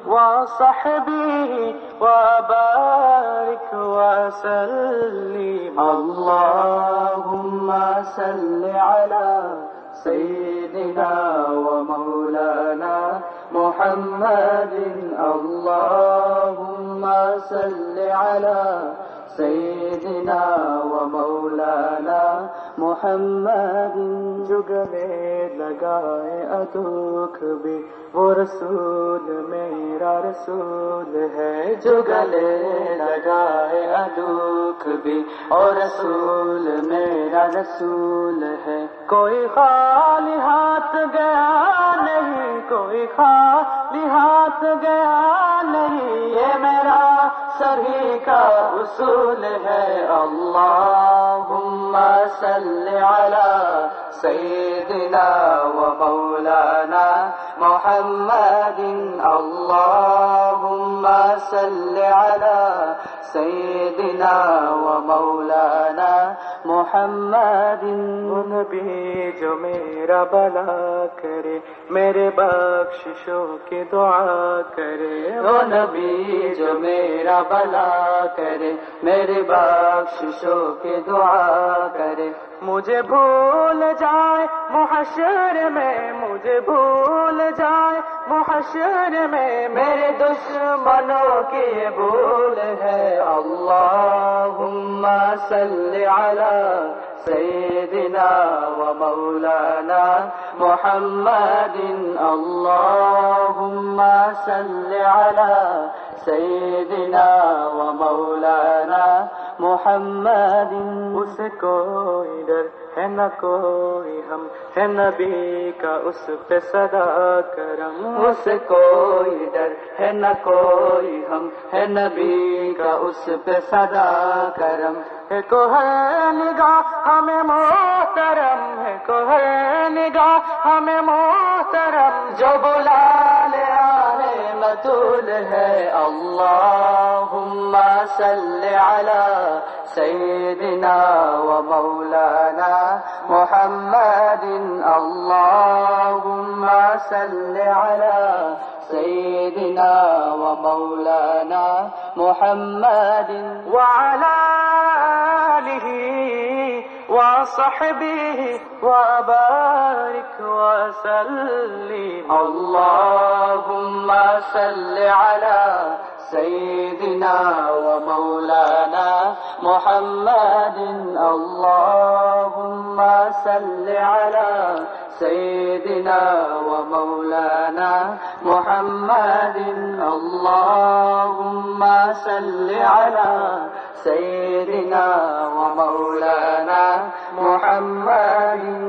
وصحبه وبارك وسلم. اللهم صل على سيدنا ومولانا محمد. اللهم صل على سيدنا ومولانا محمد. जो गले लगाए अदुख भी वो रसूल मेरा रसूल है. जो गले लगाए अदुख भी और रसूल मेरा रसूल है. कोई खाली हाथ गया नहीं, कोई खाली हाथ गया नहीं, ये मेरा सभी का उसूल है. अल्लाहुम्मा सल्लि अला सय्यिदिना व मौलाना मुहम्मदिन. अल्लाहुम्मा सल्लि अला सय्यिदिना व मौलाना मुहम्मदिन. वो नबी जो मेरा भला करे, मेरे बख्शिशों की दुआ करे. वो नबी जो मेरा भला करे, मेरे बख्शिशों की दुआ करे. मुझे भूल जाए मुहशर में, मुझे भूल जाए मुहशर में, मेरे दुश्मनों की भूल है. अल्लाहुम्मा सल्लि अला सय्यिदिना व मौलाना मुहम्मदिन. अल्लाहुम्मा सल्लि अला सय्यिदिना व मौलाना मुहम्मदिन. उसे कोई डर है न कोई हम, है नबी का उस पे सदा करम. उसे कोई डर है न कोई हम, है नबी का उस पे सदा करम. है को है निगाह हमें मोहतरम, है को है निगाह हमें मोहतरम, जो बुला ले आने मतूल है. अल्लाहुम्मा सल्लि अला सय्यिदिना व मौलाना मुहम्मदिन. अल्लाहुम्मा सल्लि अला सय्यिदिना व मौलाना मुहम्मदिन. व अला आलिहि व सहबिहि व बारिक व सल्लिम. अल्लाहुम्मा सल्लि अला सय्यिदिना व मौलाना मुहम्मदिन. अल्लाहुम्मा सल्लि अला सय्यिदिना व मौलाना मुहम्मदिन. अल्लाहुम्मा सल्लि अला सय्यिदिना व मौलाना मुहम्मदिन.